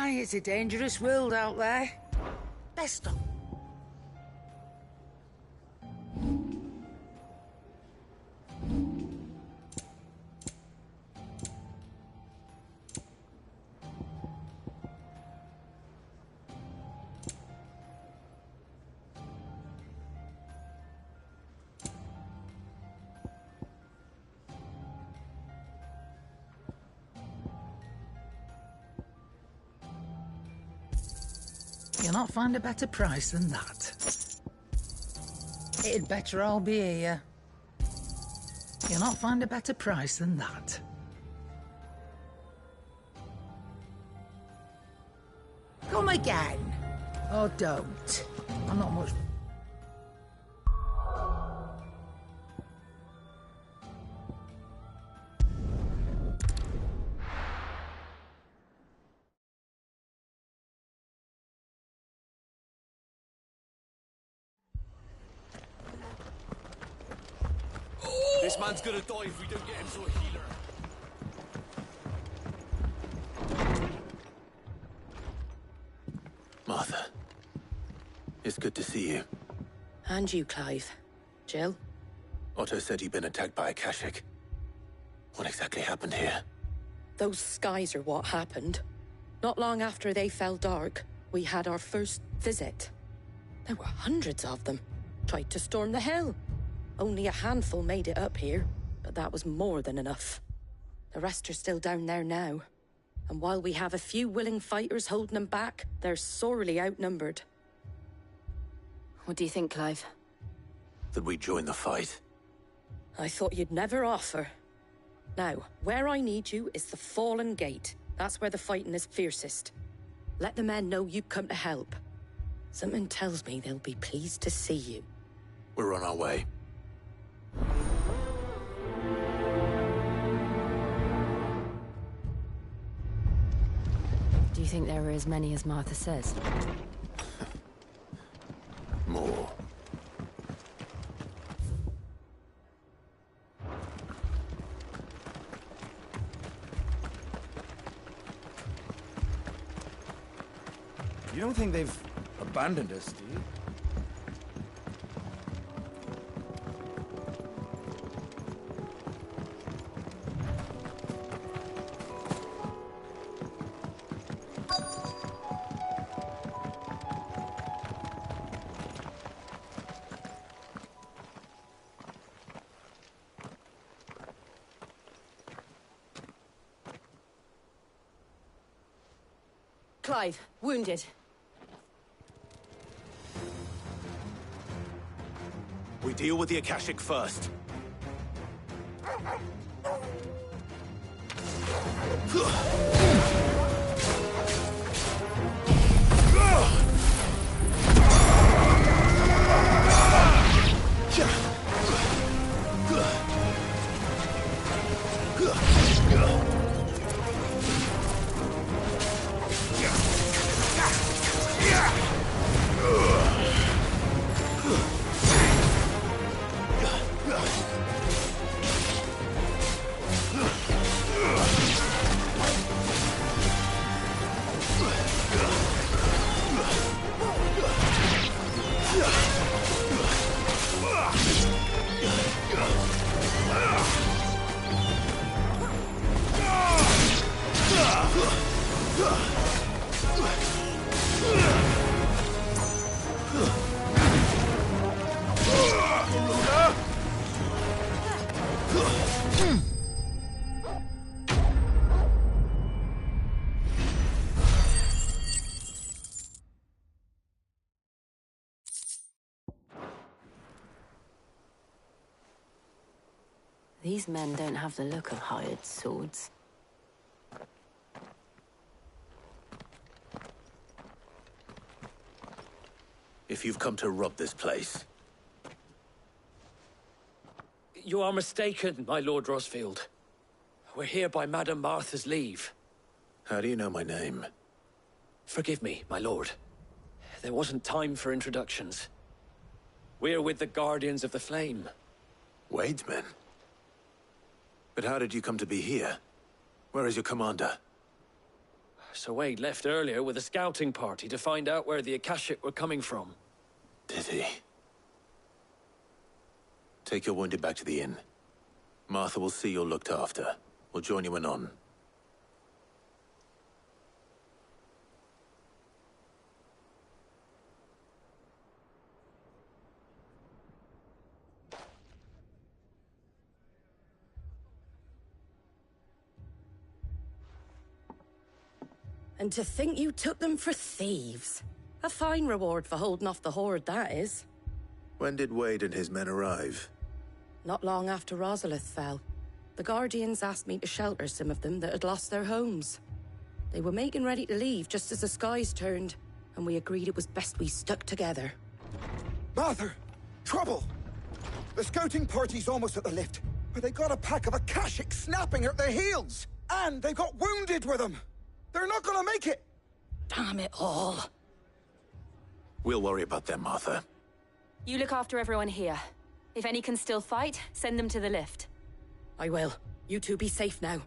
Aye, it's a dangerous world out there. Best of. You'll not find a better price than that. It'd better all be here. You'll not find a better price than that. Come again. Or don't. I'm not much... This man's gonna die if we don't get him to a healer. Martha. It's good to see you. And you, Clive. Jill? Otto said you'd been attacked by a Kashik. What exactly happened here? Those skies are what happened. Not long after they fell dark, we had our first visit. There were hundreds of them. Tried to storm the hill. Only a handful made it up here, but that was more than enough. The rest are still down there now. And while we have a few willing fighters holding them back, they're sorely outnumbered. What do you think, Clive? That we join the fight? I thought you'd never offer. Now, where I need you is the Fallen Gate. That's where the fighting is fiercest. Let the men know you've come to help. Something tells me they'll be pleased to see you. We're on our way. Do you think there are as many as Martha says? More. You don't think they've abandoned us, do you? Clive, wounded. We deal with the Akashic first. These men don't have the look of hired swords. If you've come to rob this place. You are mistaken, my Lord Rosfield. We're here by Madame Martha's leave. How do you know my name? Forgive me, my lord. There wasn't time for introductions. We're with the Guardians of the Flame. Wade's men? But how did you come to be here? Where is your commander? So Wade left earlier with a scouting party to find out where the Akashic were coming from. Did he? Take your wounded back to the inn. Martha will see you're looked after. We'll join you anon. And to think you took them for thieves. A fine reward for holding off the horde, that is. When did Wade and his men arrive? Not long after Rosalith fell. The Guardians asked me to shelter some of them that had lost their homes. They were making ready to leave just as the skies turned, and we agreed it was best we stuck together. Martha! Trouble! The scouting party's almost at the lift, but they got a pack of Akashic snapping at their heels! And they got wounded with them! They're not gonna make it! Damn it all. We'll worry about them, Martha. You look after everyone here. If any can still fight, send them to the lift. I will. You two be safe now.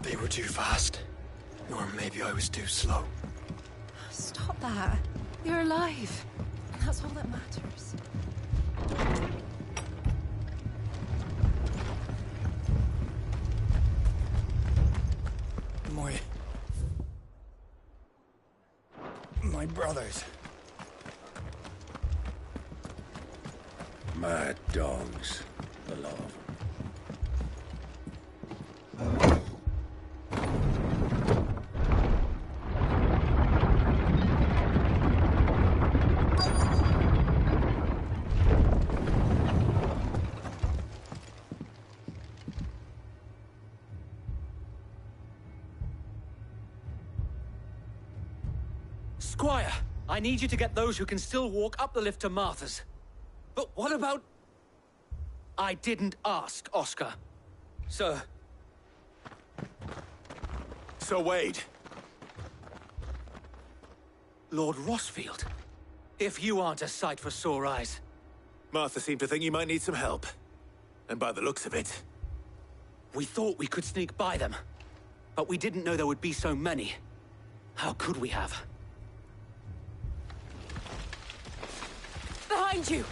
They were too fast. Or maybe I was too slow. Stop that. You're alive. And that's all that matters. My brothers. Mad dogs. A lot of them. Squire, I need you to get those who can still walk up the lift to Martha's. But what about... I didn't ask, Oscar. Sir. Sir Wade. Lord Rossfield. If you aren't a sight for sore eyes. Martha seemed to think you might need some help. And by the looks of it... We thought we could sneak by them. But we didn't know there would be so many. How could we have? Behind you!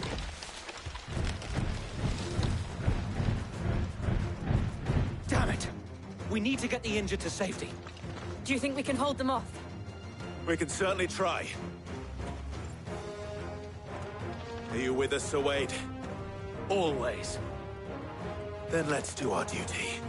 Damn it! We need to get the injured to safety. Do you think we can hold them off? We can certainly try. Are you with us, Sir Wade? Always. Then let's do our duty.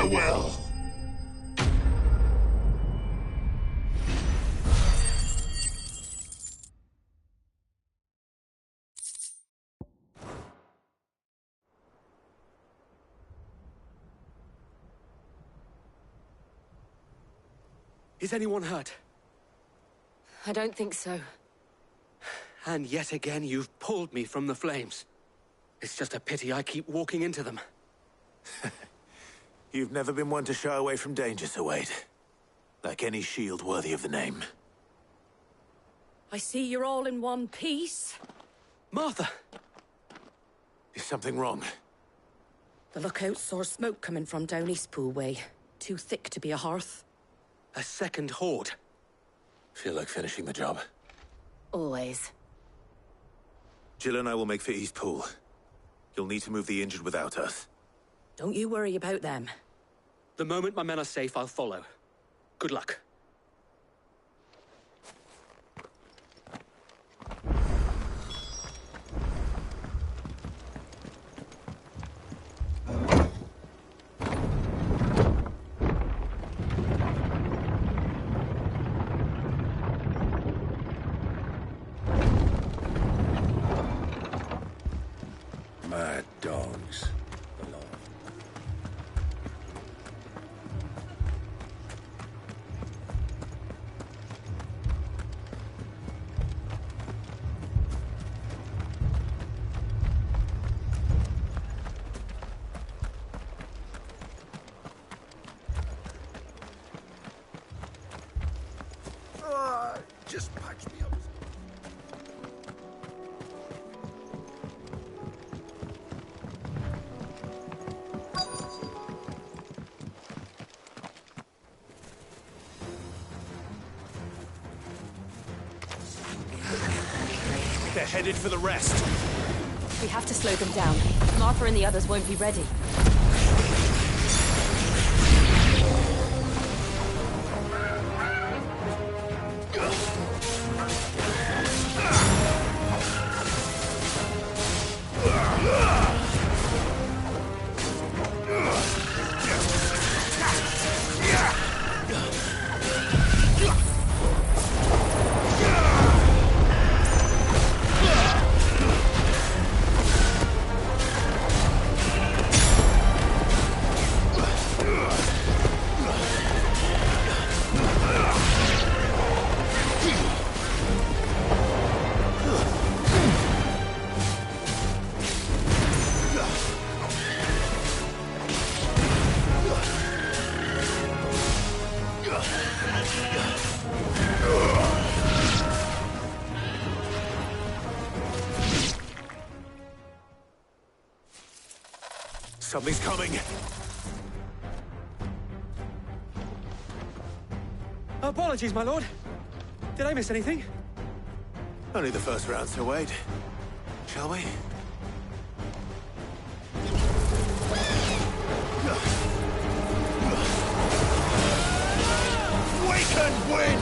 Farewell. Is anyone hurt? I don't think so. And yet again, you've pulled me from the flames. It's just a pity I keep walking into them. You've never been one to shy away from danger, Sir Wade. Like any shield worthy of the name. I see you're all in one piece. Martha! Is something wrong? The lookout saw smoke coming from down Eastpool way. Too thick to be a hearth. A second horde. Feel like finishing the job. Always. Jill and I will make for Eastpool. You'll need to move the injured without us. Don't you worry about them. The moment my men are safe, I'll follow. Good luck. Mad dogs. Alone. Just patch me up. They're headed for the rest. We have to slow them down. Martha and the others won't be ready. Something's coming. Apologies, my lord. Did I miss anything? Only the first round, Sir Wade. Shall we? We can win!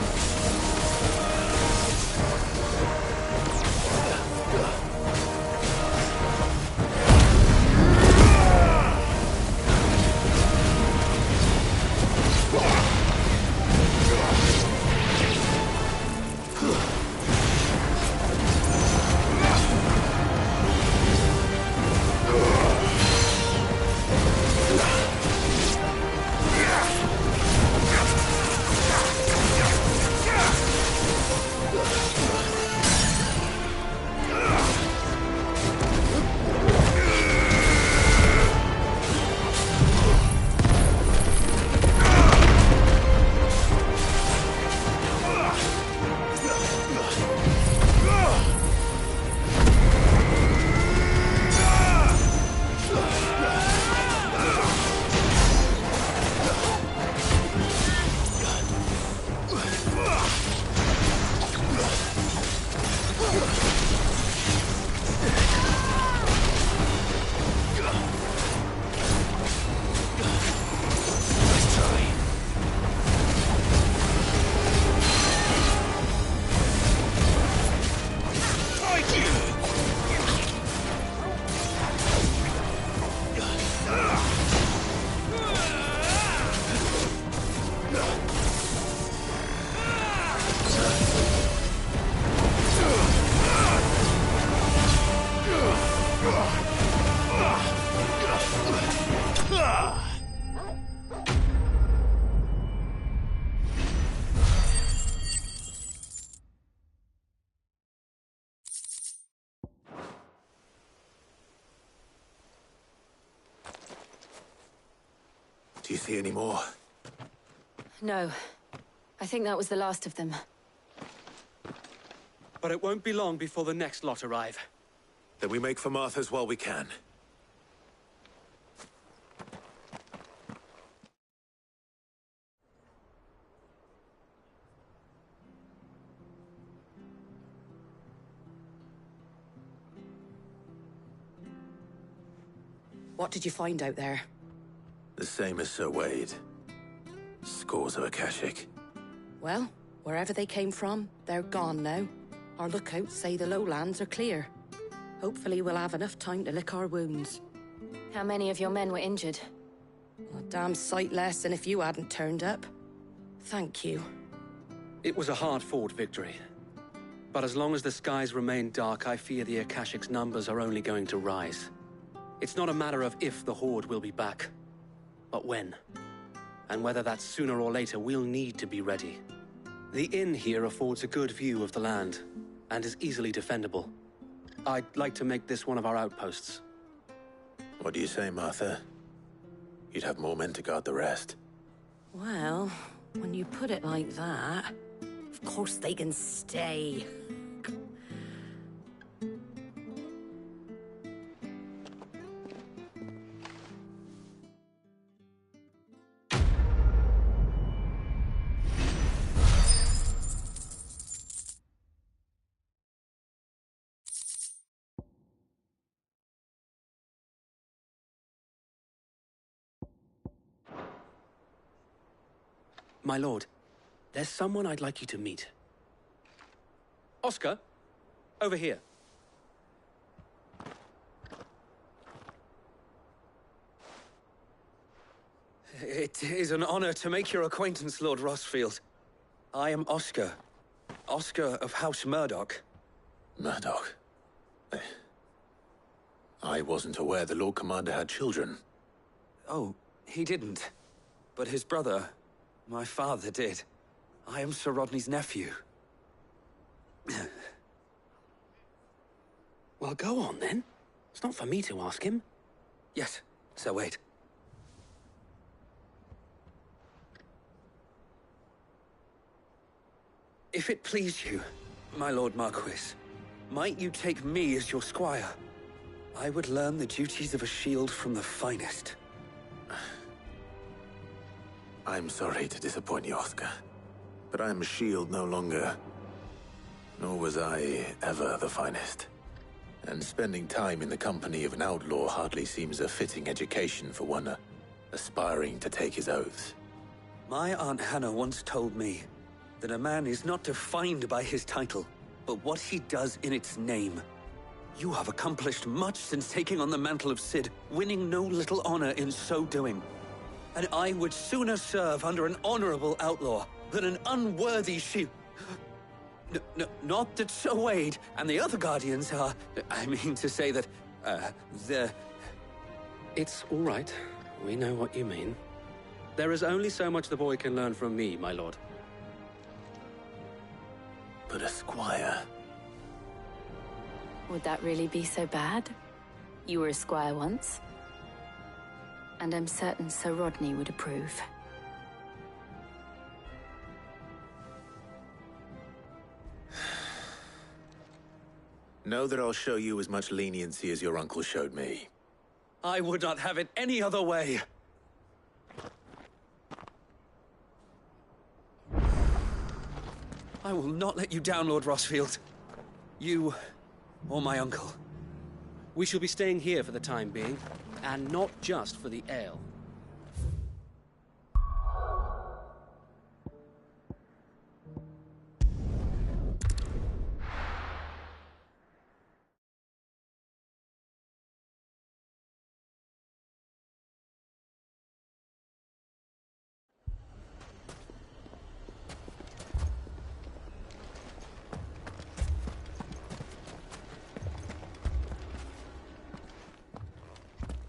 Do you see any more? No. I think that was the last of them. But it won't be long before the next lot arrive. Then we make for Martha's while we can. What did you find out there? The same as Sir Wade. Scores of Akashic. Well, wherever they came from, they're gone now. Our lookouts say the lowlands are clear. Hopefully we'll have enough time to lick our wounds. How many of your men were injured? A damn sight less than if you hadn't turned up. Thank you. It was a hard-fought victory. But as long as the skies remain dark, I fear the Akashic's numbers are only going to rise. It's not a matter of if the Horde will be back, but when. And whether that's sooner or later, we'll need to be ready. The inn here affords a good view of the land, and is easily defendable. I'd like to make this one of our outposts. What do you say, Martha? You'd have more men to guard the rest. Well, when you put it like that, of course they can stay. My lord, there's someone I'd like you to meet. Oscar, over here. It is an honor to make your acquaintance, Lord Rossfield. I am Oscar. Oscar of House Murdoch. Murdoch? I wasn't aware the Lord Commander had children. Oh, he didn't. But his brother, my father, did. I am Sir Rodney's nephew. Well, go on, then. It's not for me to ask him. Yes, Sir Wade. If it please you, my Lord Marquis, might you take me as your squire? I would learn the duties of a shield from the finest. I'm sorry to disappoint you, Oscar, but I am a shield no longer. Nor was I ever the finest. And spending time in the company of an outlaw hardly seems a fitting education for one aspiring to take his oaths. My Aunt Hannah once told me that a man is not defined by his title, but what he does in its name. You have accomplished much since taking on the mantle of Cid, winning no little honor in so doing. And I would sooner serve under an honorable outlaw than an unworthy shield. Not that Sir Wade and the other Guardians are... I mean to say that, they're... It's all right. We know what you mean. There is only so much the boy can learn from me, my lord. But a squire... Would that really be so bad? You were a squire once. And I'm certain Sir Rodney would approve. Know that I'll show you as much leniency as your uncle showed me. I would not have it any other way. I will not let you down, Lord Rossfield. You, or my uncle. We shall be staying here for the time being, and not just for the ale.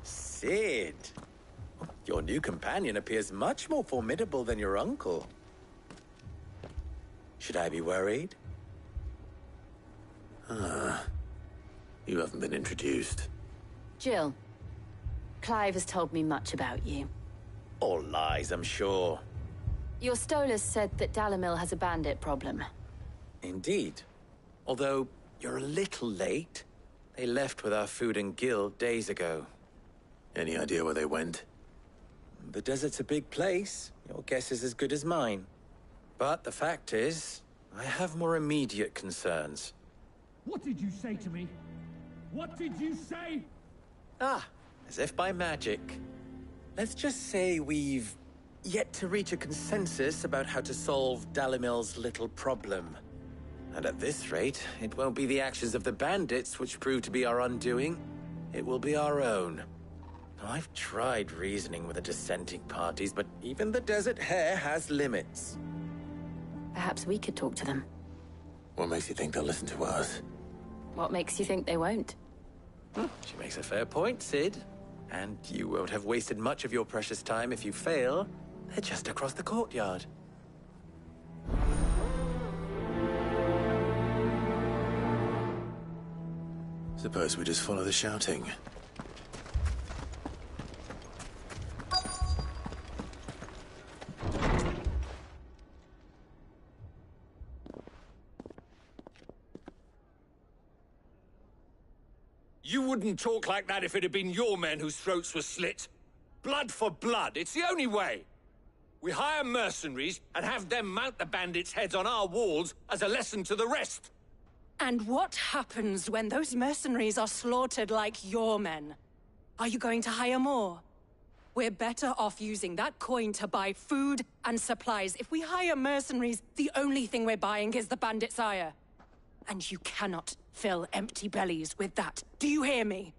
Cid, your new companion appears much more formidable than your uncle. Should I be worried? You haven't been introduced. Jill, Clive has told me much about you. All lies, I'm sure. Your Stolas said that Dalamil has a bandit problem. Indeed. Although, you're a little late. They left with our food and guild days ago. Any idea where they went? The desert's a big place. Your guess is as good as mine. But the fact is, I have more immediate concerns. What did you say to me? What did you say? Ah, as if by magic. Let's just say we've yet to reach a consensus about how to solve Dalimil's little problem. And at this rate, it won't be the actions of the bandits which prove to be our undoing. It will be our own. I've tried reasoning with the dissenting parties, but even the Desert Hare has limits. Perhaps we could talk to them. What makes you think they'll listen to us? What makes you think they won't? She makes a fair point, Sid. And you won't have wasted much of your precious time if you fail. They're just across the courtyard. Suppose we just follow the shouting. You wouldn't talk like that if it had been your men whose throats were slit. Blood for blood, it's the only way. We hire mercenaries and have them mount the bandits' heads on our walls as a lesson to the rest. And what happens when those mercenaries are slaughtered like your men? Are you going to hire more? We're better off using that coin to buy food and supplies. If we hire mercenaries, the only thing we're buying is the bandits' ire. And you cannot fill empty bellies with that. Do you hear me?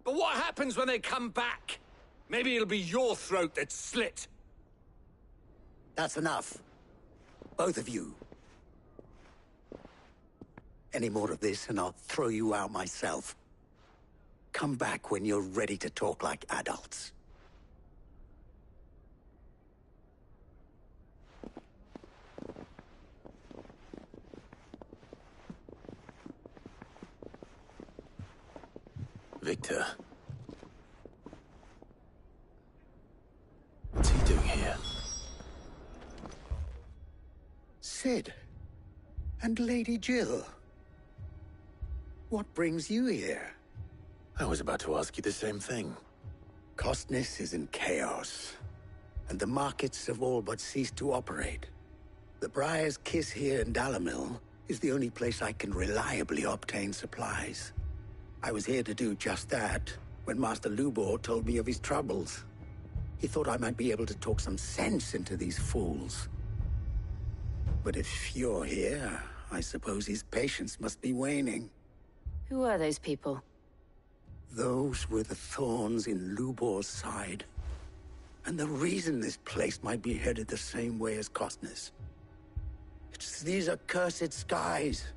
But what happens when they come back? Maybe it'll be your throat that's slit. That's enough. Both of you. Any more of this and I'll throw you out myself. Come back when you're ready to talk like adults. Victor. What's he doing here? Sid. And Lady Jill. What brings you here? I was about to ask you the same thing. Costness is in chaos, and the markets have all but ceased to operate. The Briar's Kiss here in Dalamil is the only place I can reliably obtain supplies. I was here to do just that when Master Lubor told me of his troubles. He thought I might be able to talk some sense into these fools. But if you're here, I suppose his patience must be waning. Who are those people? Those were the thorns in Lubor's side. And the reason this place might be headed the same way as Costness. It's these accursed skies.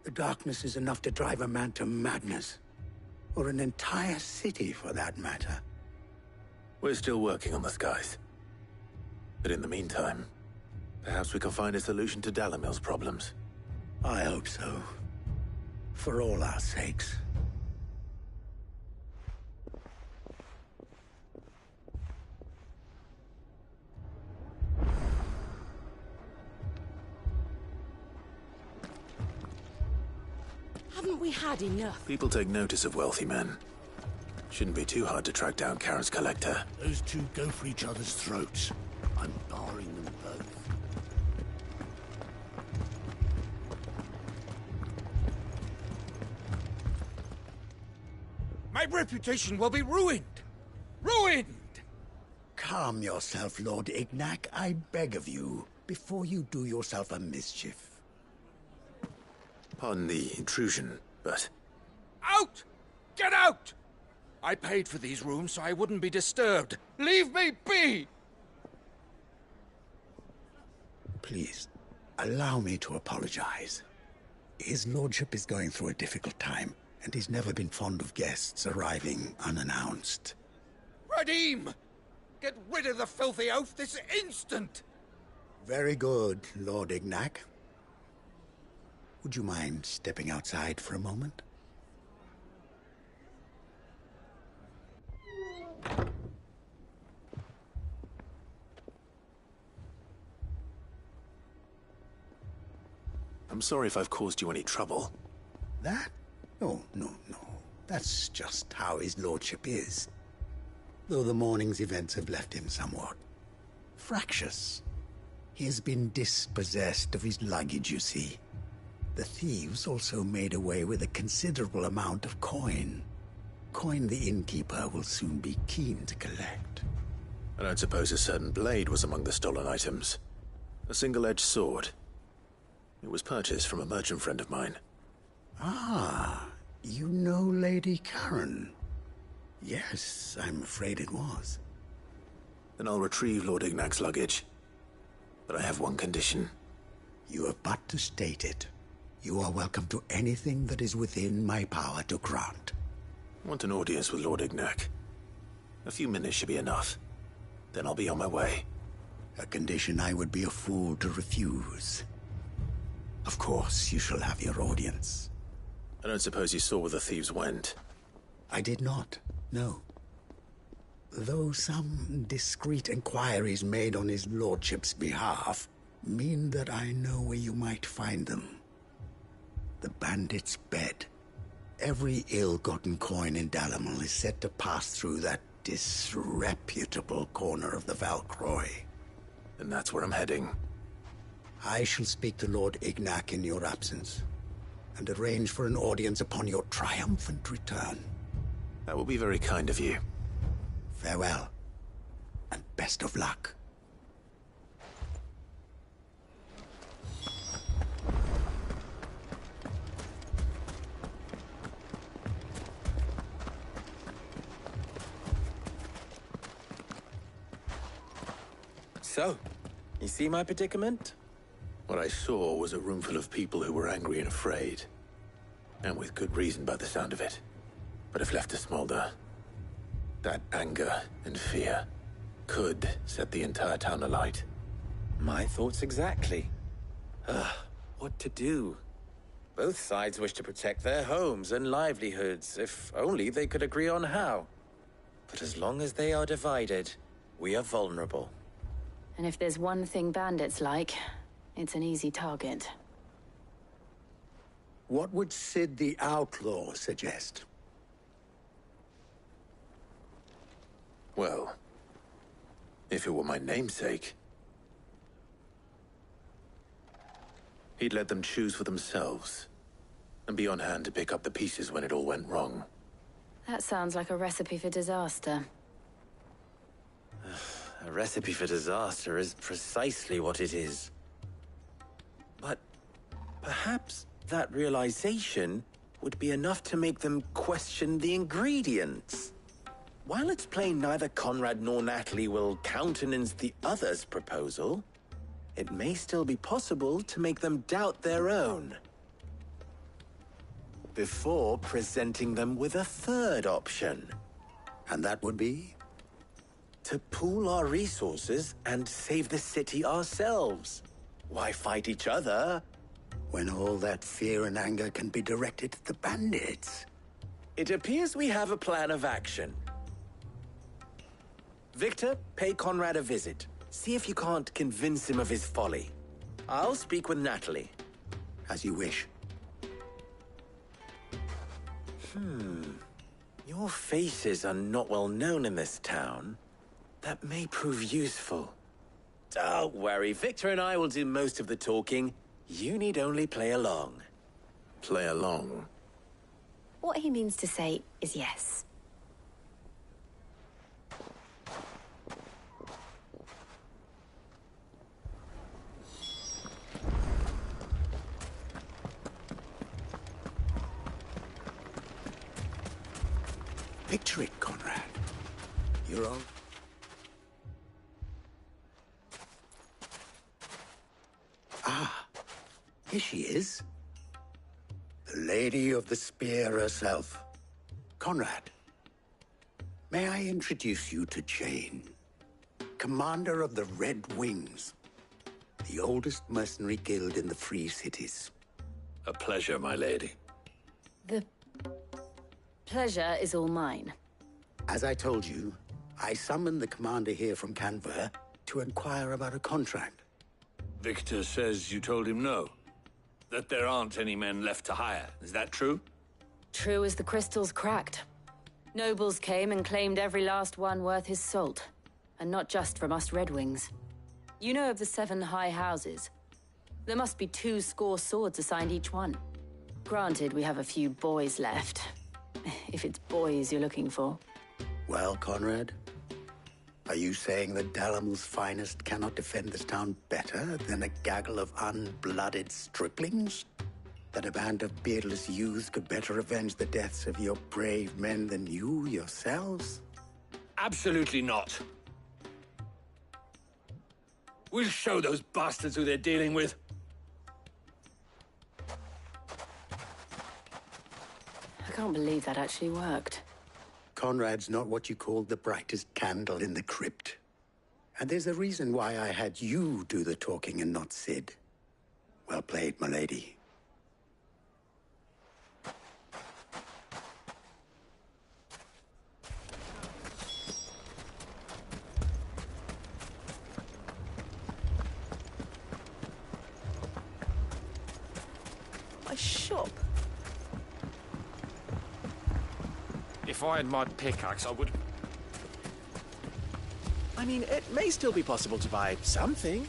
The darkness is enough to drive a man to madness. Or an entire city, for that matter. We're still working on the skies. But in the meantime, perhaps we can find a solution to Dalamil's problems. I hope so. For all our sakes. Haven't we had enough? People take notice of wealthy men. Shouldn't be too hard to track down Karen's collector. Those two go for each other's throats. I'm barring them both. My reputation will be ruined! Ruined! Calm yourself, Lord Ignac, I beg of you, before you do yourself a mischief. Pardon the intrusion, but... Out! Get out! I paid for these rooms so I wouldn't be disturbed. Leave me be! Please, allow me to apologize. His lordship is going through a difficult time, and he's never been fond of guests arriving unannounced. Radim! Get rid of the filthy oaf this instant! Very good, Lord Ignac. Would you mind stepping outside for a moment? I'm sorry if I've caused you any trouble. That? No. That's just how his lordship is. Though the morning's events have left him somewhat fractious. He has been dispossessed of his luggage, you see. The thieves also made away with a considerable amount of coin. Coin the innkeeper will soon be keen to collect. I don't suppose a certain blade was among the stolen items. A single-edged sword. It was purchased from a merchant friend of mine. Ah, you know Lady Karen? Yes, I'm afraid it was. Then I'll retrieve Lord Ignac's luggage. But I have one condition. You have but to state it. You are welcome to anything that is within my power to grant. I want an audience with Lord Ignac. A few minutes should be enough. Then I'll be on my way. A condition I would be a fool to refuse. Of course, you shall have your audience. I don't suppose you saw where the thieves went? I did not, no. Though some discreet inquiries made on his lordship's behalf mean that I know where you might find them. The bandit's bed. Every ill-gotten coin in Dalimil is said to pass through that disreputable corner of the Valcroy. And that's where I'm heading. I shall speak to Lord Ignac in your absence, and arrange for an audience upon your triumphant return. That will be very kind of you. Farewell, and best of luck. So, you see my predicament? What I saw was a room full of people who were angry and afraid. And with good reason by the sound of it. But if left to smolder, that anger and fear could set the entire town alight. My thoughts exactly. What to do? Both sides wish to protect their homes and livelihoods, if only they could agree on how. But as long as they are divided, we are vulnerable. And if there's one thing bandits like, it's an easy target. What would Sid the Outlaw suggest? Well, if it were my namesake, he'd let them choose for themselves, and be on hand to pick up the pieces when it all went wrong. That sounds like a recipe for disaster. A recipe for disaster is precisely what it is. But perhaps that realization would be enough to make them question the ingredients. While it's plain neither Conrad nor Natalie will countenance the other's proposal, it may still be possible to make them doubt their own. Before presenting them with a third option. And that would be? To pool our resources and save the city ourselves. Why fight each other? When all that fear and anger can be directed at the bandits. It appears we have a plan of action. Victor, pay Conrad a visit. See if you can't convince him of his folly. I'll speak with Natalie. As you wish. Your faces are not well known in this town. That may prove useful. Don't worry, Victor and I will do most of the talking. You need only play along. Play along? What he means to say is yes. Picture it, Conrad. You're all... Ah, here she is. The Lady of the Spear herself. Conrad, may I introduce you to Jane, commander of the Red Wings, the oldest mercenary guild in the Free Cities. A pleasure, my lady. The pleasure is all mine. As I told you, I summoned the commander here from Canver to inquire about a contract. Victor says you told him no. that there aren't any men left to hire. Is that true? True as the crystals cracked. Nobles came and claimed every last one worth his salt. And not just from us Red Wings. You know of the 7 high houses. There must be 2 swords assigned each one. Granted, we have a few boys left. If it's boys you're looking for. Well, Conrad, are you saying that Dalamil's finest cannot defend this town better than a gaggle of unblooded striplings? That a band of beardless youths could better avenge the deaths of your brave men than you yourselves? Absolutely not. We'll show those bastards who they're dealing with. I can't believe that actually worked. Conrad's not what you call the brightest candle in the crypt. And there's a reason why I had you do the talking and not Sid. Well played, my lady. My shop. If I had my pickaxe, I would... I mean, it may still be possible to buy something.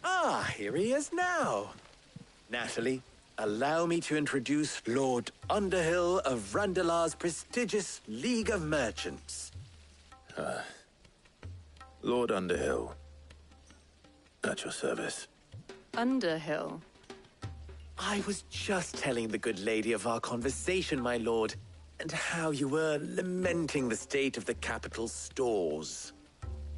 Ah, here he is now. Natalie, allow me to introduce Lord Underhill of Randalar's prestigious League of Merchants. Lord Underhill. At your service. Underhill? I was just telling the good lady of our conversation, my lord, and how you were lamenting the state of the capital's stores.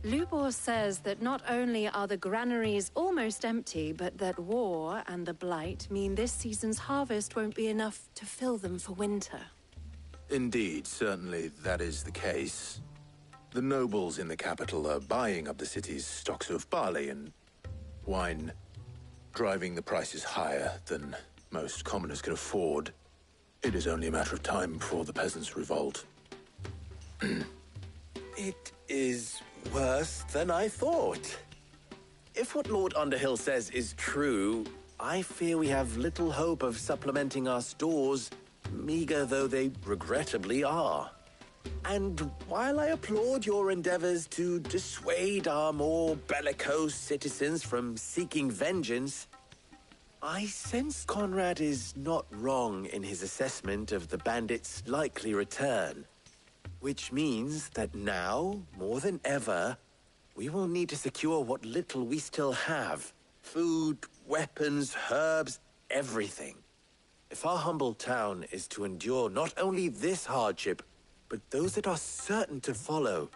Lubor says that not only are the granaries almost empty, but that war and the Blight mean this season's harvest won't be enough to fill them for winter. Indeed, certainly that is the case. The nobles in the capital are buying up the city's stocks of barley and wine, driving the prices higher than most commoners can afford. It is only a matter of time before the peasants revolt. It is worse than I thought. If what Lord Underhill says is true, I fear we have little hope of supplementing our stores, meager though they regrettably are. And while I applaud your endeavors to dissuade our more bellicose citizens from seeking vengeance, I sense Conrad is not wrong in his assessment of the bandits' likely return. Which means that now, more than ever, we will need to secure what little we still have. Food, weapons, herbs, everything. If our humble town is to endure not only this hardship, but those that are certain to follow,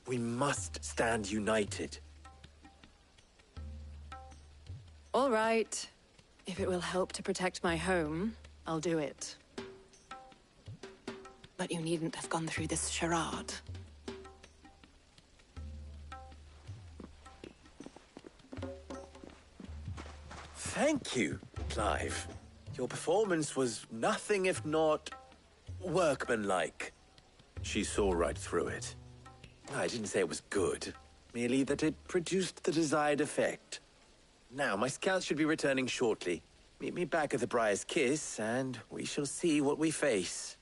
we must stand united. All right. If it will help to protect my home, I'll do it. But you needn't have gone through this charade. Thank you, Clive. Your performance was nothing if not workmanlike. She saw right through it. I didn't say it was good, merely that it produced the desired effect. Now, my scouts should be returning shortly. Meet me back at the Briar's Kiss, and we shall see what we face.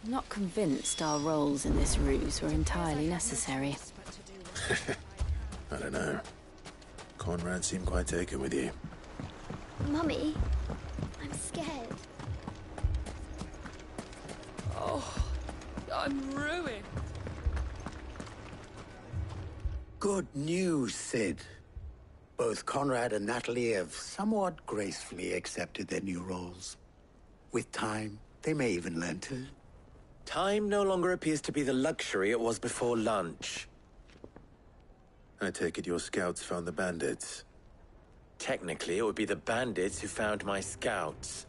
I'm not convinced our roles in this ruse were entirely necessary. I don't know. Conrad seemed quite taken with you. Mummy, I'm scared. Oh, I'm ruined. Good news, Sid. Both Conrad and Natalie have somewhat gracefully accepted their new roles. With time, they may even learn to. Time no longer appears to be the luxury it was before lunch. I take it your scouts found the bandits. Technically, it would be the bandits who found my scouts.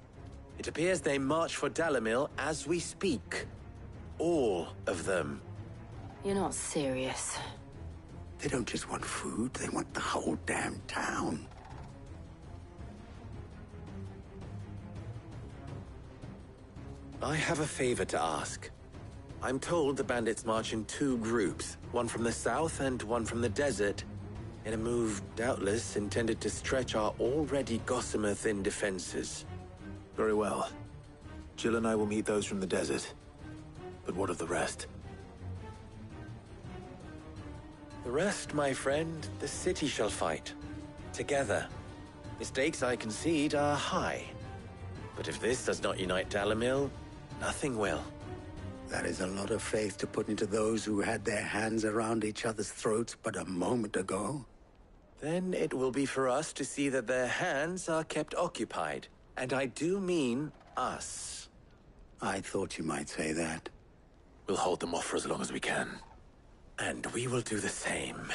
It appears they march for Dalamil as we speak. All of them. You're not serious. They don't just want food, they want the whole damn town. I have a favor to ask. I'm told the bandits march in 2 groups, one from the south and one from the desert. in a move doubtless intended to stretch our already gossamer-thin defenses. Very well. Jill and I will meet those from the desert. But what of the rest? The rest, my friend, the city shall fight. Together. The stakes, I concede, are high. But if this does not unite Dalimil, nothing will. That is a lot of faith to put into those who had their hands around each other's throats but a moment ago. Then it will be for us to see that their hands are kept occupied. And I do mean us. I thought you might say that. We'll hold them off for as long as we can. And we will do the same.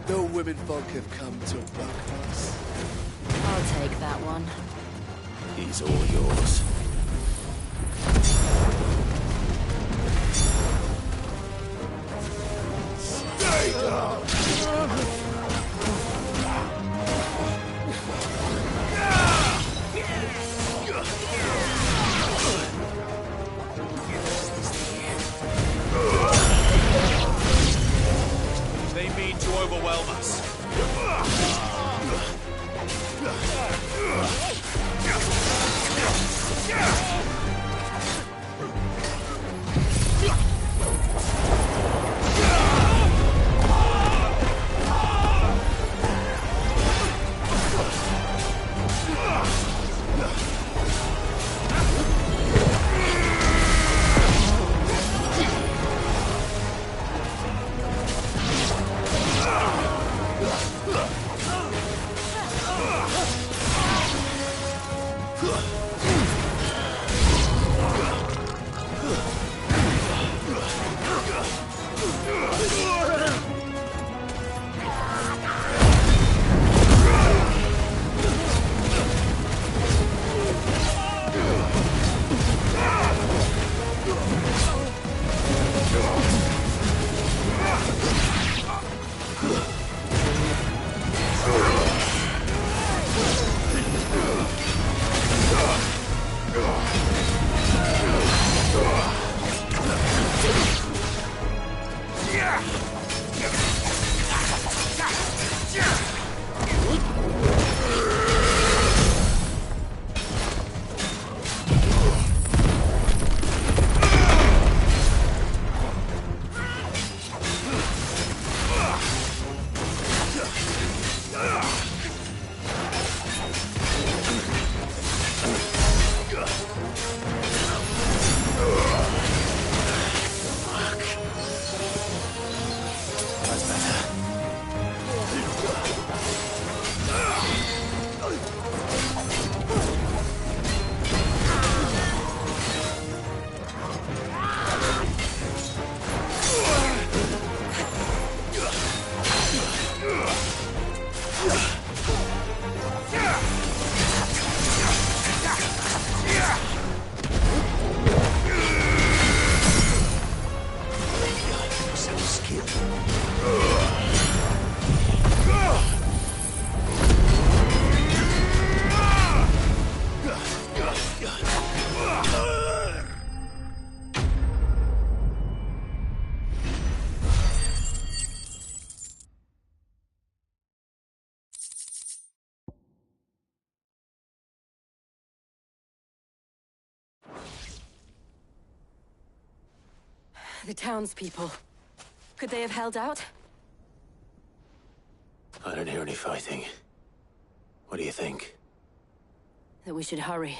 The womenfolk have come to welcome us. I'll take that one. He's all yours. Stay down! They mean to overwhelm us. The townspeople. Could they have held out? I don't hear any fighting. What do you think? That we should hurry.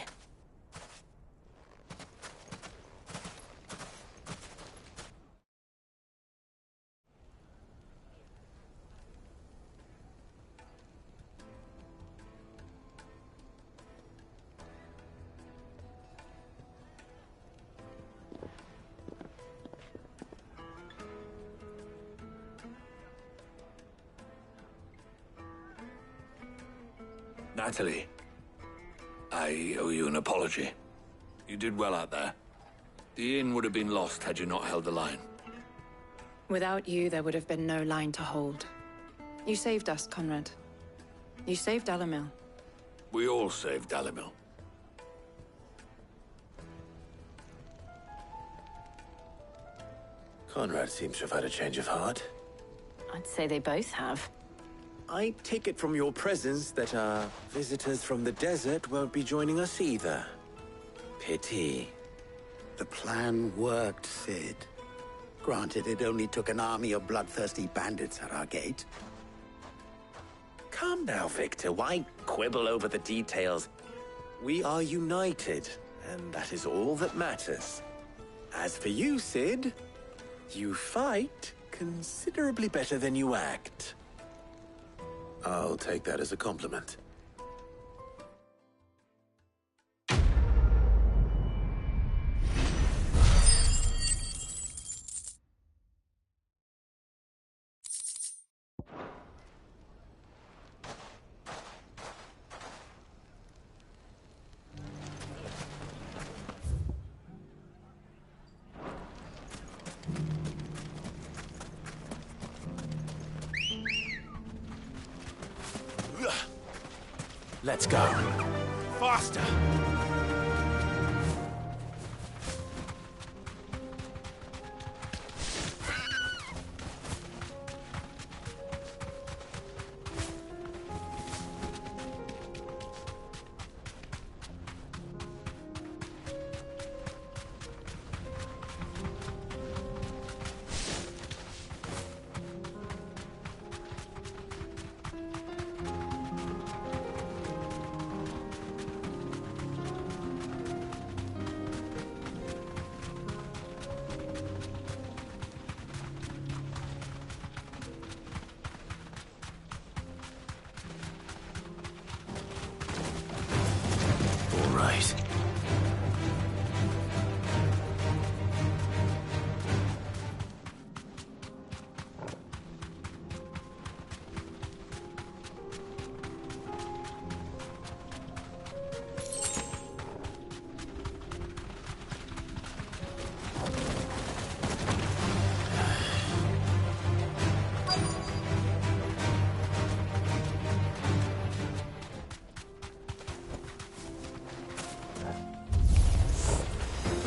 Natalie, I owe you an apology. You did well out there. The inn would have been lost had you not held the line. Without you, there would have been no line to hold. You saved us, Conrad. You saved Dalimil. We all saved Dalimil. Conrad seems to have had a change of heart. I'd say they both have. I take it from your presence that our visitors from the desert won't be joining us either. Pity. The plan worked, Sid. Granted, it only took an army of bloodthirsty bandits at our gate. Calm now, Victor. Why quibble over the details? We are united, and that is all that matters. As for you, Sid, you fight considerably better than you act. I'll take that as a compliment. Let's go. Faster!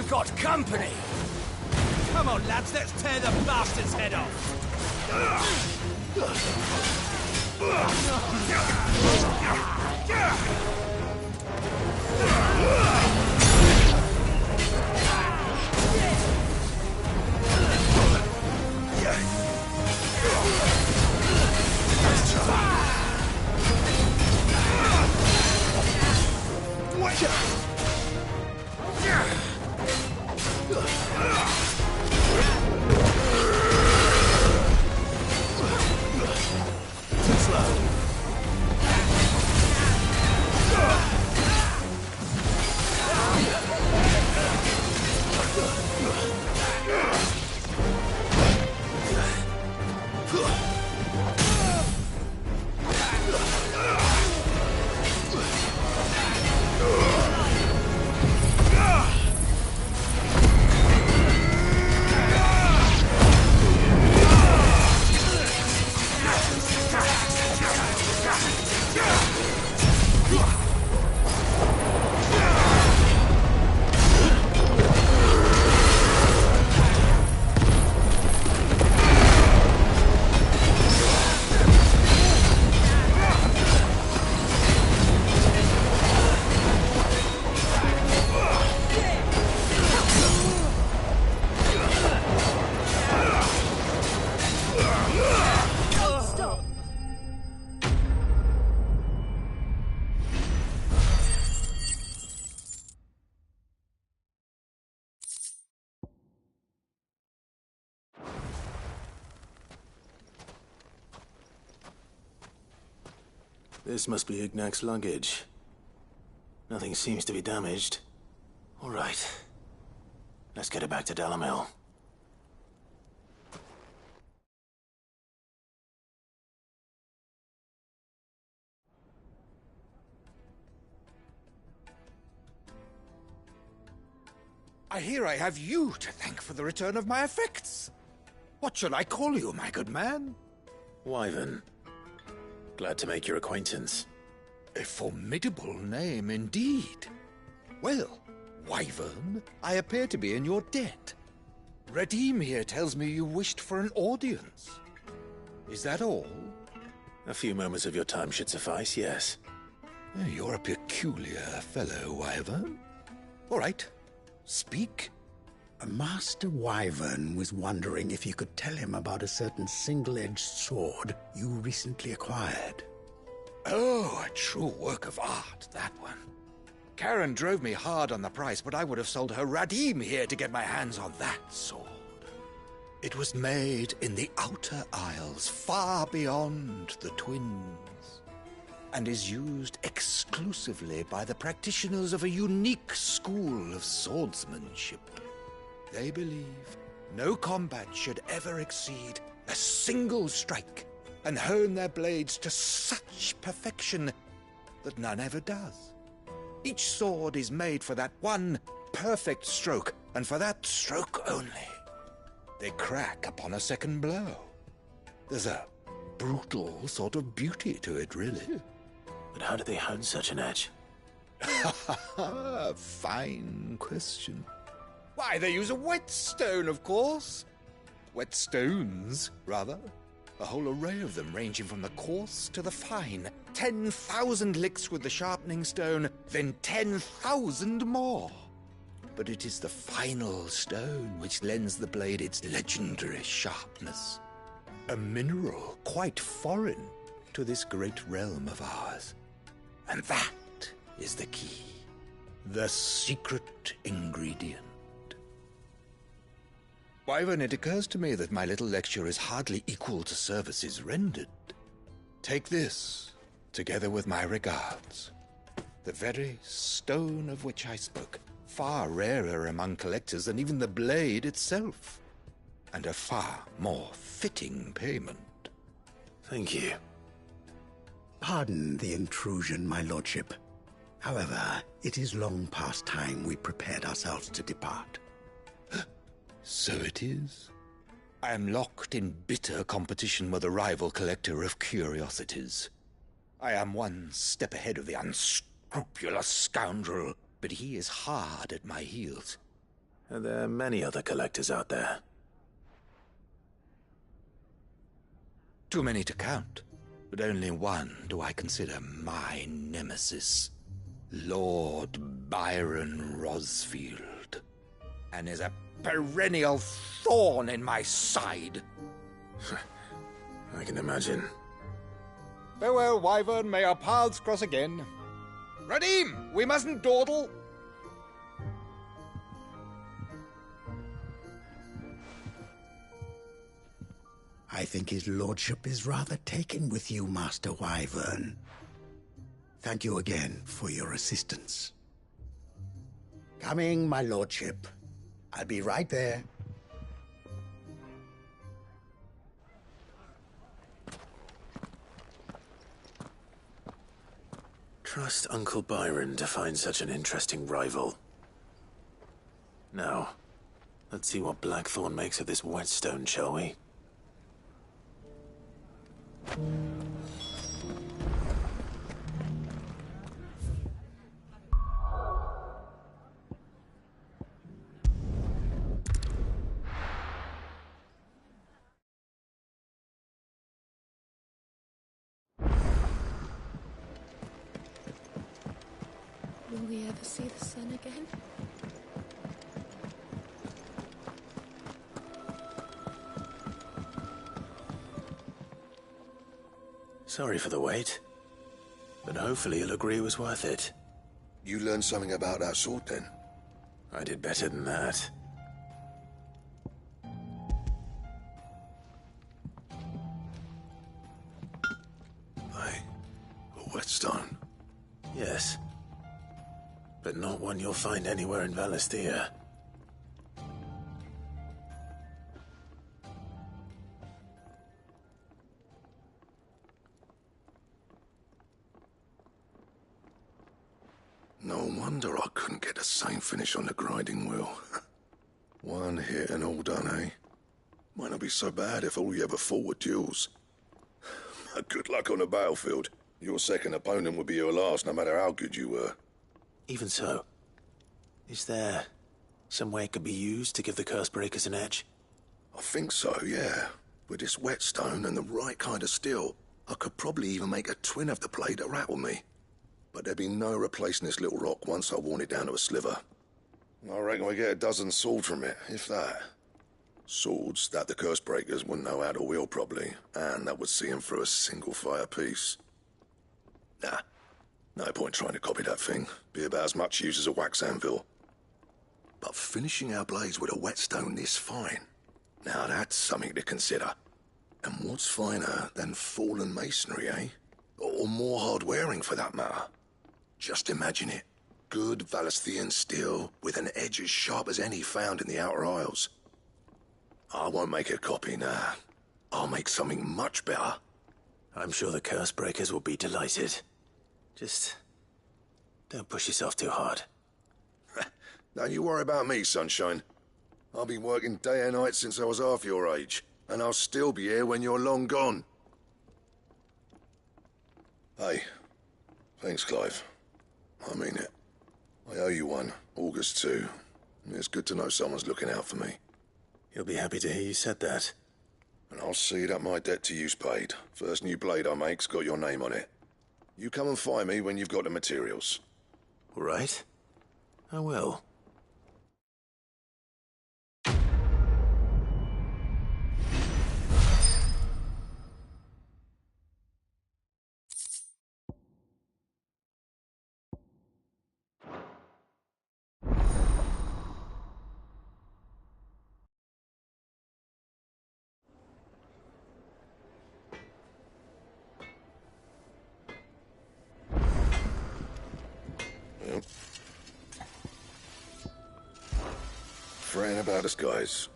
Got company! Come on, lads, let's tear the bastard's head off! This must be Ignac's luggage. Nothing seems to be damaged. All right. Let's get it back to Dalimil. I hear I have you to thank for the return of my effects. What should I call you, my good man? Wyvern. Glad to make your acquaintance. A formidable name indeed. Well, Wyvern, I appear to be in your debt. Redeem here tells me you wished for an audience. Is that all? A few moments of your time should suffice, yes. You're a peculiar fellow, Wyvern. All right, speak. Master Wyvern was wondering if you could tell him about a certain single-edged sword you recently acquired. Oh, a true work of art, that one. Karen drove me hard on the price, but I would have sold her Radim here to get my hands on that sword. It was made in the Outer Isles, far beyond the Twins, and is used exclusively by the practitioners of a unique school of swordsmanship. They believe no combat should ever exceed a single strike, and hone their blades to such perfection that none ever does. Each sword is made for that one perfect stroke, and for that stroke only. They crack upon a second blow. There's a brutal sort of beauty to it, really. But how do they hone such an edge? Fine question. Why, they use a whetstone, of course. Whetstones, rather. A whole array of them, ranging from the coarse to the fine. 10,000 licks with the sharpening stone, then 10,000 more. But it is the final stone which lends the blade its legendary sharpness. A mineral quite foreign to this great realm of ours. And that is the key. The secret ingredient. Wyvern, it occurs to me that my little lecture is hardly equal to services rendered. Take this, together with my regards. The very stone of which I spoke, far rarer among collectors than even the blade itself, and a far more fitting payment. Thank you. Pardon the intrusion, my lordship. However, it is long past time we prepared ourselves to depart. So it is. I am locked in bitter competition with a rival collector of curiosities. I am one step ahead of the unscrupulous scoundrel, but he is hard at my heels. Are there many other collectors out there? Too many to count, but only one do I consider my nemesis. Lord Byron Rosfield. And is a perennial thorn in my side. I can imagine. Farewell, Wyvern. May our paths cross again. Radim, we mustn't dawdle. I think his lordship is rather taken with you, Master Wyvern. Thank you again for your assistance. Coming, my lordship. I'll be right there. Trust Uncle Byron to find such an interesting rival. Now, let's see what Blackthorn makes of this whetstone, shall we? Will we ever see the sun again? Sorry for the wait, but hopefully you'll agree it was worth it. You learned something about that sword, then? I did better than that. A whetstone? Yes. But not one you'll find anywhere in Valisthea. No wonder I couldn't get the same finish on the grinding wheel. One hit and all done, eh? Might not be so bad if all you ever fought were duels. But good luck on the battlefield. Your second opponent would be your last, no matter how good you were. Even so, is there some way it could be used to give the Curse Breakers an edge? I think so, yeah. With this whetstone and the right kind of steel, I could probably even make a twin of the blade to rattle me. But there'd be no replacing this little rock once I worn it down to a sliver. I reckon we get a dozen swords from it, if that. Swords that the Curse Breakers wouldn't know how to wield properly, and that would see them through a single fire piece. Nah, no point trying to copy that thing. Be about as much use as a wax anvil. But finishing our blades with a whetstone this fine, now that's something to consider. And what's finer than fallen masonry, eh? Or more hard-wearing, for that matter. Just imagine it. Good Valesthian steel with an edge as sharp as any found in the Outer Isles. I won't make a copy, nah. I'll make something much better. I'm sure the Curse Breakers will be delighted. Just don't push yourself too hard. Don't you worry about me, sunshine. I've been working day and night since I was half your age, and I'll still be here when you're long gone. Hey, thanks, Clive. I mean it. I owe you one, August too. It's good to know someone's looking out for me. He'll be happy to hear you said that. And I'll see that my debt to you's paid. First new blade I make's got your name on it. You come and find me when you've got the materials. All right. I will. Yep. Fretting about us, guys.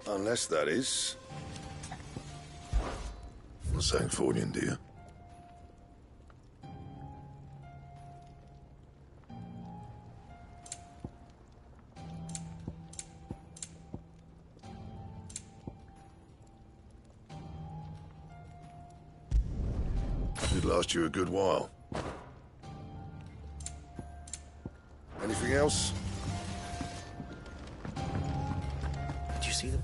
Unless that is... St. Fornian, dear. Should last you a good while. Anything else? Did you see them?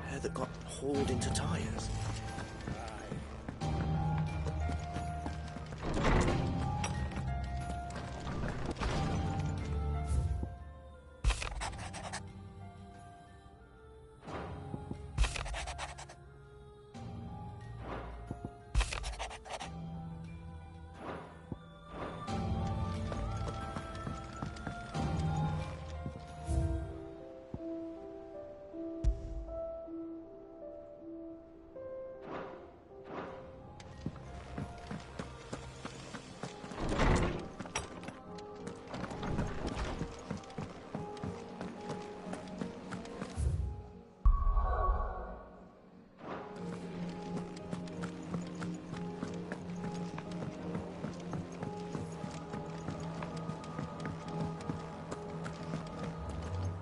Hair that got hauled into tires.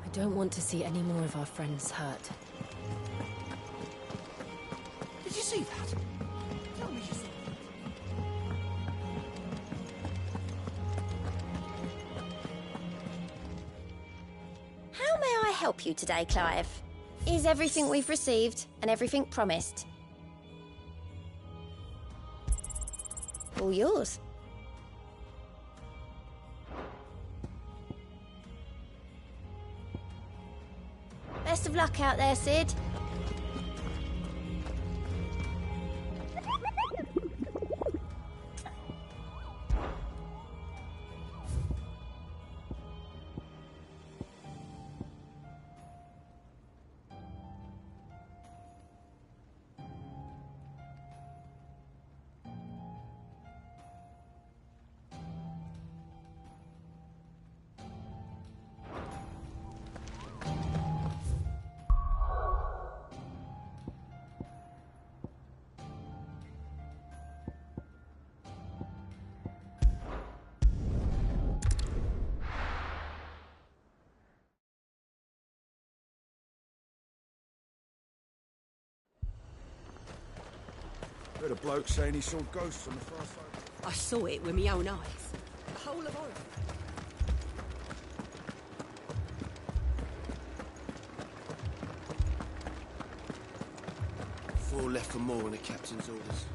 I don't want to see any more of our friends hurt. Did you see that? Tell me you saw that. How may I help you today, Clive? Is everything we've received and everything promised? All yours. Best of luck out there, Sid. Heard a bloke saying he saw ghosts on the far side. I saw it with my own eyes. The whole of Oriflamme. Four left for more on the captain's orders.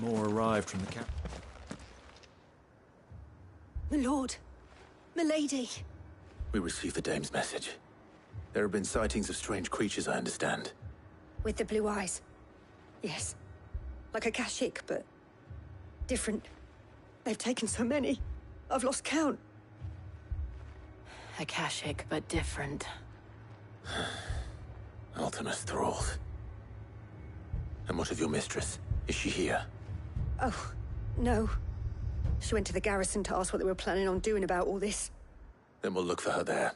More arrived from the camp. My lord. My lady. We received the dame's message. There have been sightings of strange creatures, I understand. With the blue eyes. Yes. Like a Kashik, but different. They've taken so many. I've lost count. Akashic, but different. Ultimus thralls. And what of your mistress? Is she here? Oh, no. She went to the garrison to ask what they were planning on doing about all this. Then we'll look for her there.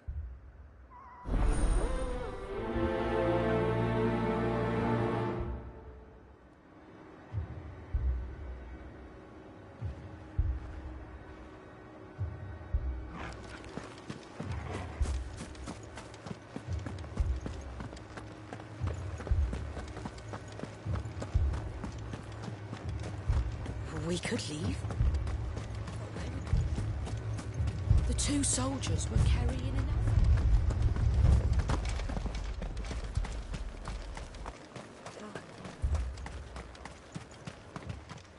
We could leave. The two soldiers were carrying enough.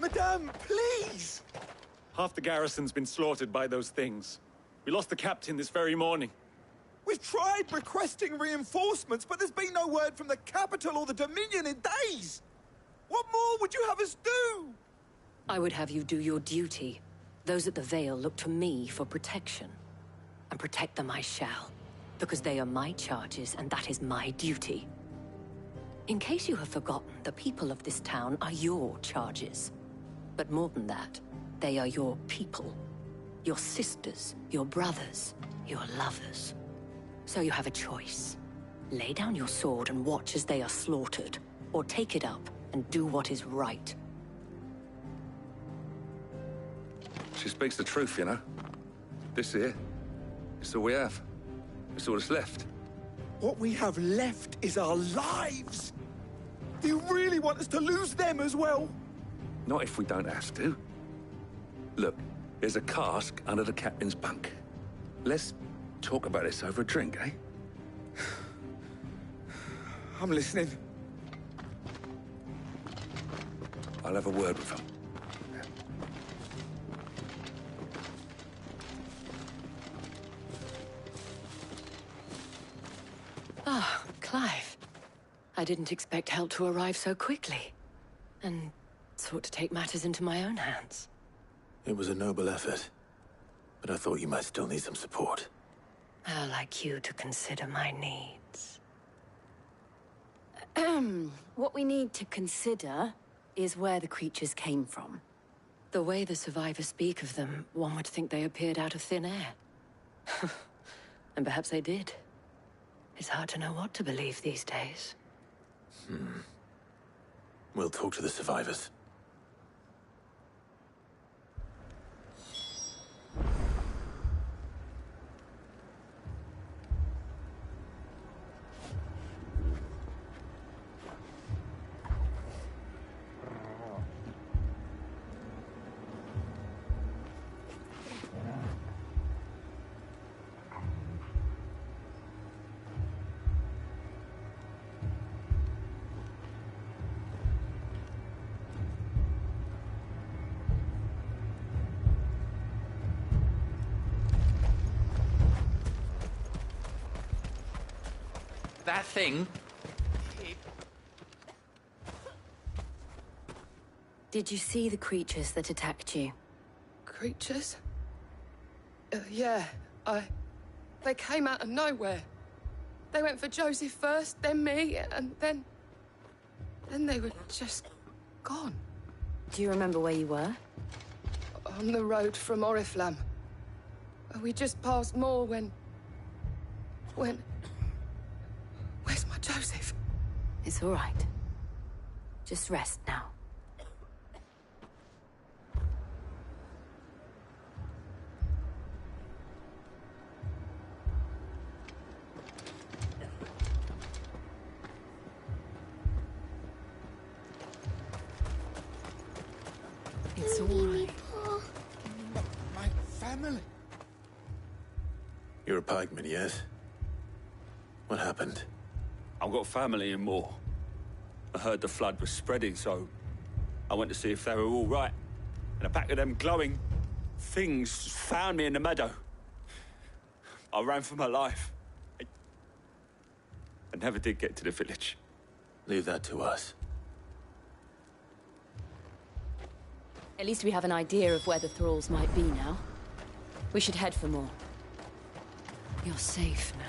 Madame, please! Half the garrison's been slaughtered by those things. We lost the captain this very morning. We've tried requesting reinforcements, but there's been no word from the capital or the Dominion in days! What more would you have us do? I would have you do your duty. Those at the Vale look to me for protection. And protect them I shall. Because they are my charges, and that is my duty. In case you have forgotten, the people of this town are your charges. But more than that, they are your people. Your sisters, your brothers, your lovers. So you have a choice. Lay down your sword and watch as they are slaughtered, or take it up and do what is right. She speaks the truth, you know. This here, it's all we have. It's all that's left. What we have left is our lives! Do you really want us to lose them as well? Not if we don't have to. Look, there's a cask under the captain's bunk. Let's talk about this over a drink, eh? I'm listening. I'll have a word with him. Ah, Clive. I didn't expect help to arrive so quickly. And sought to take matters into my own hands. It was a noble effort. But I thought you might still need some support. I'd like you to consider my needs. What we need to consider is where the creatures came from. The way the survivors speak of them, one would think they appeared out of thin air. And perhaps they did. It's hard to know what to believe these days. We'll talk to the survivors. That thing. Did you see the creatures that attacked you? Creatures? Yeah, they came out of nowhere. They went for Joseph first, then me, and then they were just gone. Do you remember where you were? On the road from Oriflamme. We just passed Moor when... Where's my Joseph? It's all right. Just rest now. It's all right. My family. You're a pikeman, yes? What happened? I've got family in Moor. I heard the flood was spreading, so I went to see if they were all right. And a pack of them glowing things found me in the meadow. I ran for my life. I never did get to the village. Leave that to us. At least we have an idea of where the thralls might be now. We should head for more. You're safe now.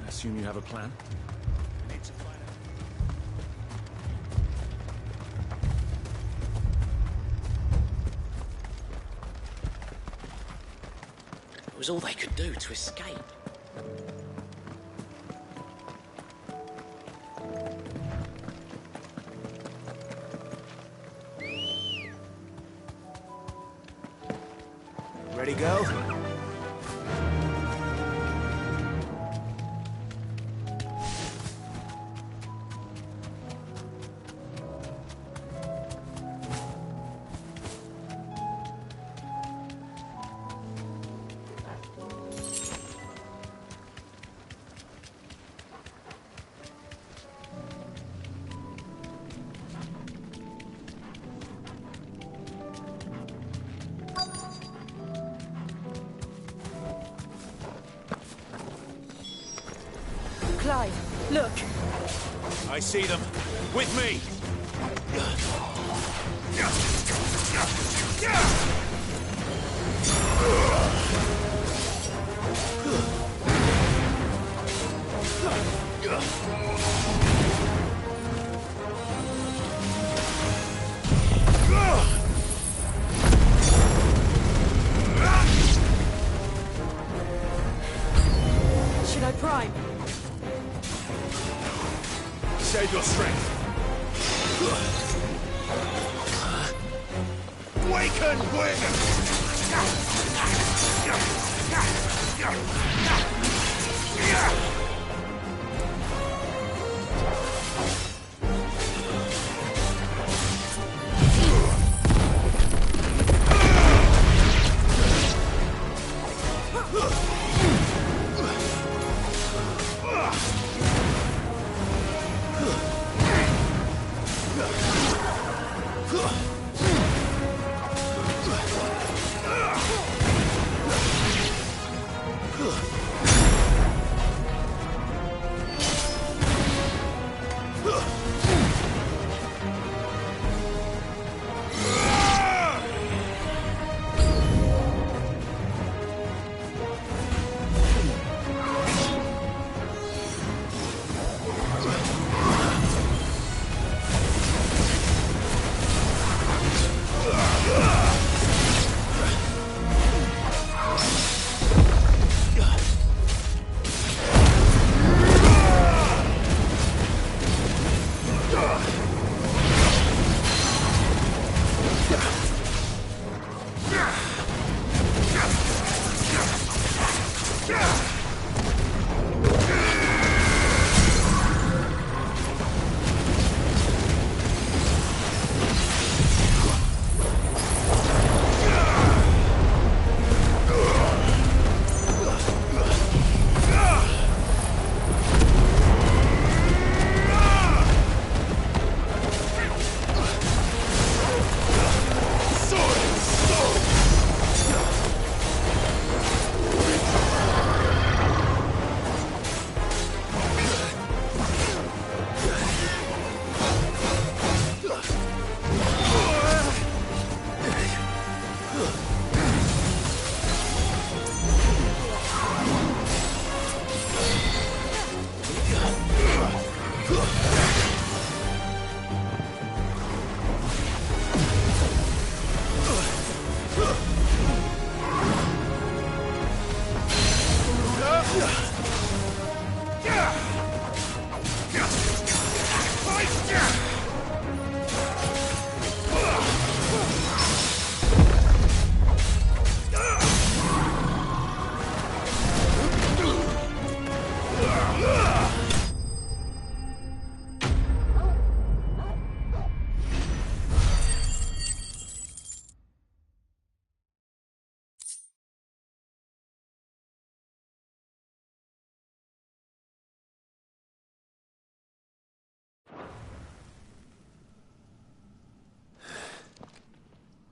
I assume you have a plan? It was all they could do to escape. Ready, go? Clive, look! I see them. With me! Should I prime? Save your strength. Waken, Wing!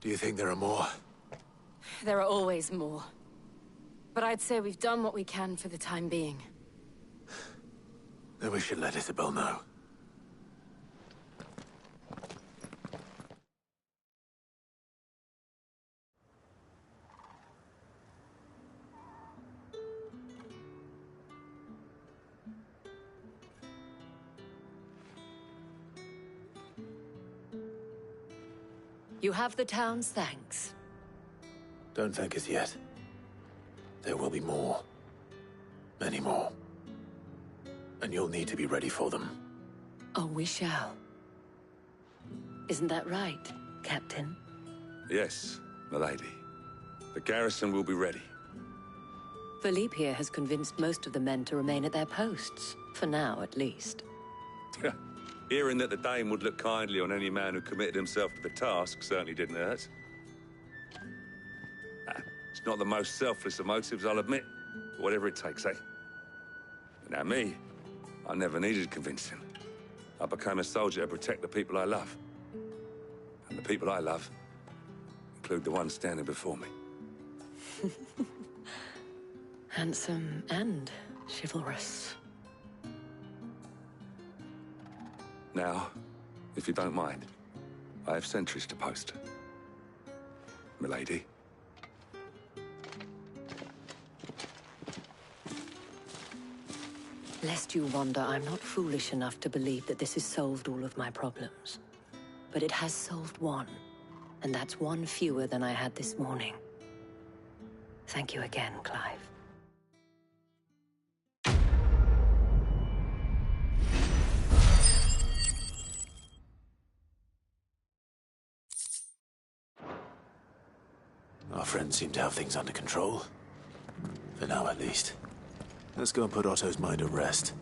Do you think there are more? There are always more. But I'd say we've done what we can for the time being. Then we should let Isabel know. You have the town's thanks. Don't thank us yet. There will be more. Many more. And you'll need to be ready for them. Oh, we shall. Isn't that right, Captain? Yes, milady. The garrison will be ready. Philippe here has convinced most of the men to remain at their posts. For now, at least. Hearing that the Dane would look kindly on any man who committed himself to the task certainly didn't hurt. It's not the most selfless of motives, I'll admit. But whatever it takes, eh? Now me, I never needed convincing. I became a soldier to protect the people I love. And the people I love include the ones standing before me. Handsome and chivalrous. Now, if you don't mind, I have sentries to post. Milady. Lest you wonder, I'm not foolish enough to believe that this has solved all of my problems. But it has solved one, and that's one fewer than I had this morning. Thank you again, Clive. Our friends seem to have things under control. For now, at least. Let's go and put Otto's mind at rest.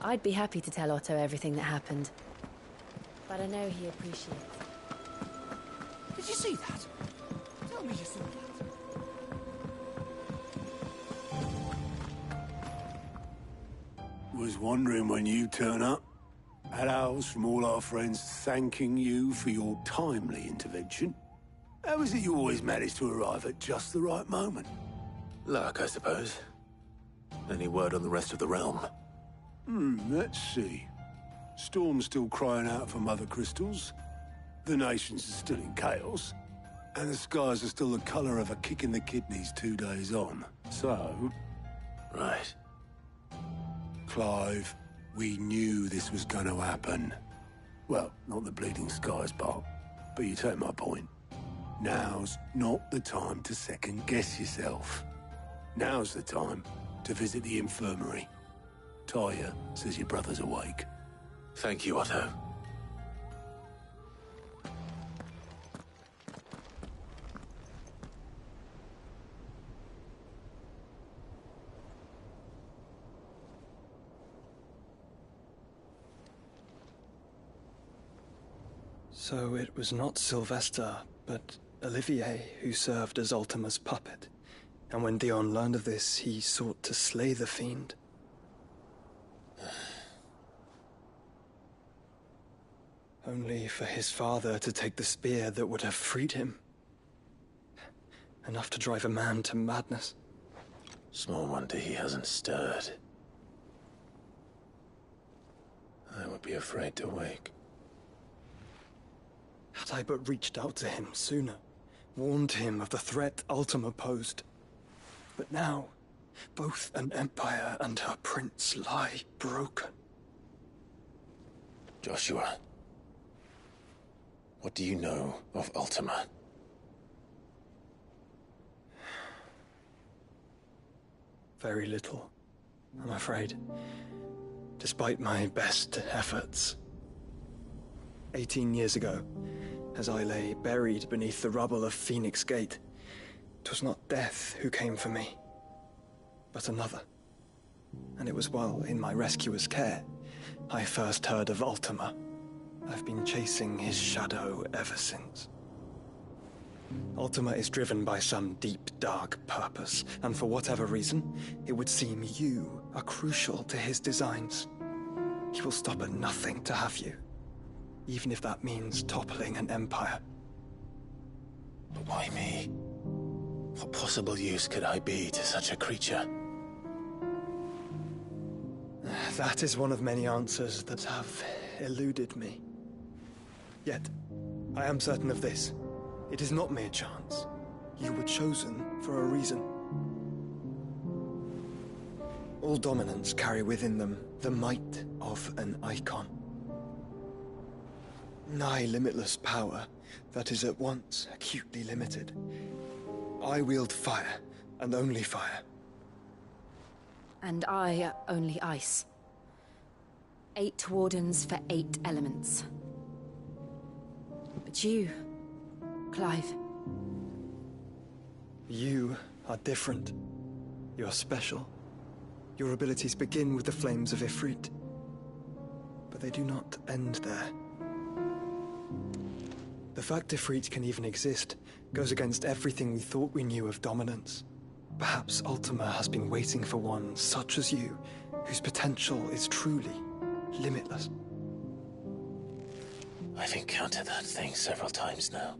I'd be happy to tell Otto everything that happened. But I know he appreciates it. Did you see that? Tell me you saw that. Was wondering when you turn up. Had owls from all our friends thanking you for your timely intervention. How is it you always manage to arrive at just the right moment? Luck, I suppose. Any word on the rest of the realm? Let's see. Storm's still crying out for Mother Crystals. The nations are still in chaos. And the skies are still the colour of a kick in the kidneys 2 days on. So... Right. Clive, we knew this was going to happen. Well, not the bleeding skies part, but you take my point. Now's not the time to second-guess yourself. Now's the time to visit the infirmary. Talia says your brother's awake. Thank you, Otto. So it was not Sylvester, but Olivier who served as Ultima's puppet. And when Dion learned of this, he sought to slay the fiend. Only for his father to take the spear that would have freed him. Enough to drive a man to madness. Small wonder he hasn't stirred. be afraid to wake. Had I but reached out to him sooner, warned him of the threat Ultima posed. But now, both an empire and her prince lie broken. Joshua, what do you know of Ultima? Very little, I'm afraid. Despite my best efforts. 18 years ago, as I lay buried beneath the rubble of Phoenix Gate, 'twas not death who came for me, but another. And it was while in my rescuer's care, I first heard of Ultima. I've been chasing his shadow ever since. Ultima is driven by some deep, dark purpose, and for whatever reason, it would seem you are crucial to his designs. He will stop at nothing to have you, even if that means toppling an empire. But why me? What possible use could I be to such a creature? That is one of many answers that have eluded me. Yet, I am certain of this. It is not mere chance. You were chosen for a reason. All dominants carry within them the might of an icon. Nigh limitless power that is at once acutely limited. I wield fire, and only fire. And I only ice. 8 wardens for 8 elements. But you, Clive. You are different. You're special. Your abilities begin with the flames of Ifrit. But they do not end there. The fact Ifrit can even exist goes against everything we thought we knew of dominance. Perhaps Ultima has been waiting for one such as you, whose potential is truly limitless. I've encountered that thing several times now.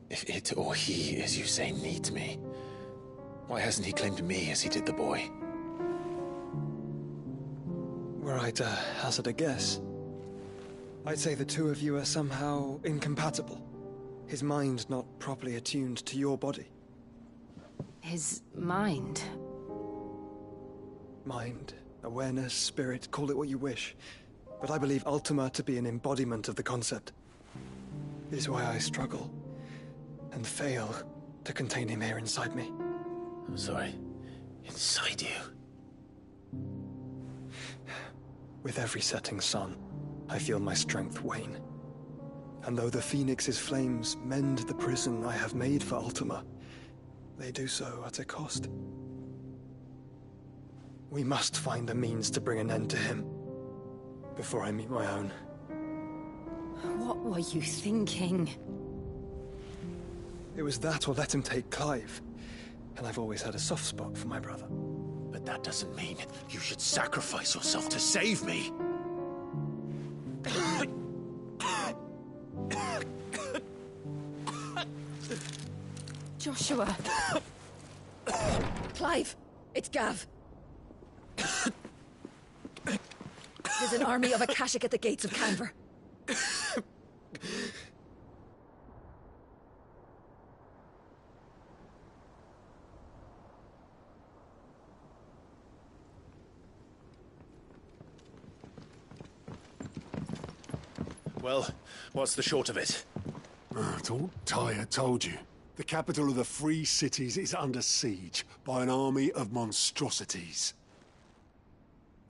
If it or he, as you say, needs me, why hasn't he claimed me as he did the boy? Were I to hazard a guess, I'd say the two of you are somehow incompatible. His mind not properly attuned to your body. His mind? Mind, awareness, spirit, call it what you wish. But I believe Ultima to be an embodiment of the concept. It is why I struggle and fail to contain him here inside me. I'm sorry. Inside you? With every setting sun, I feel my strength wane. And though the Phoenix's flames mend the prison I have made for Ultima, they do so at a cost. We must find a means to bring an end to him before I meet my own. What were you thinking? It was that or let him take Clive. And I've always had a soft spot for my brother. But that doesn't mean you should sacrifice yourself to save me. Joshua. Clive, it's Gav. There's an army of Akashic at the gates of Canver. Well, what's the short of it? It's all Tyre told you. The capital of the Free Cities is under siege by an army of monstrosities.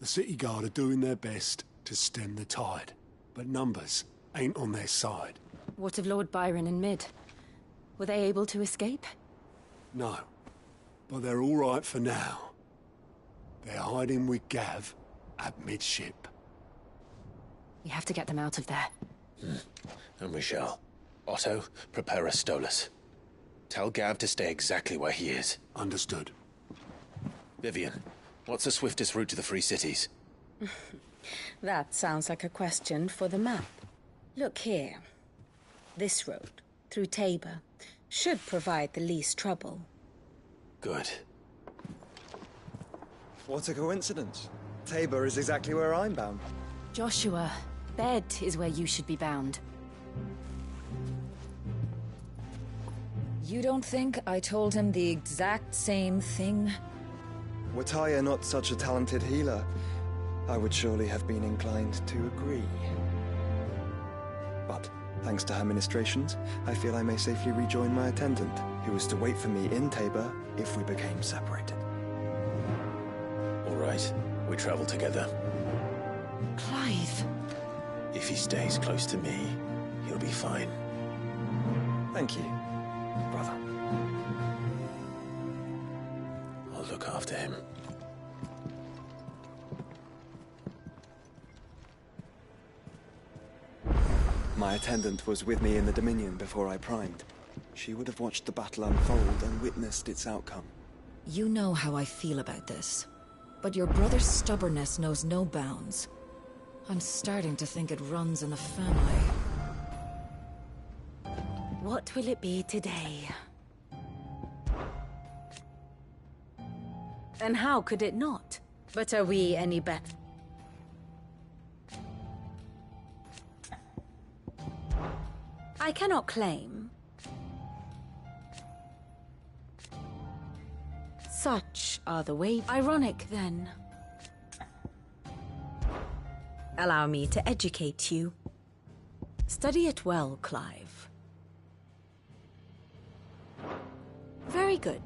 The city guard are doing their best to stem the tide, but numbers ain't on their side. What of Lord Byron and Mid? Were they able to escape? No, but they're all right for now. They're hiding with Gav at midship. We have to get them out of there. And we shall. Otto, prepare a Stolas. Tell Gav to stay exactly where he is. Understood. Vivian, what's the swiftest route to the Free Cities? That sounds like a question for the map. Look here. This road, through Tabor, should provide the least trouble. Good. What a coincidence. Tabor is exactly where I'm bound. Joshua, bed is where you should be bound. You don't think I told him the exact same thing? Were Tyre not such a talented healer, I would surely have been inclined to agree. But, thanks to her ministrations, I feel I may safely rejoin my attendant, who was to wait for me in Tabor if we became separated. All right, we travel together. Clive. If he stays close to me, he'll be fine. Thank you, brother. I'll look after him. My attendant was with me in the Dominion before I primed. She would have watched the battle unfold and witnessed its outcome. You know how I feel about this, but your brother's stubbornness knows no bounds. I'm starting to think it runs in the family. What will it be today? And how could it not? But are we any better? I cannot claim. Such are the ways. Ironic, then. Allow me to educate you. Study it well, Clive. Very good.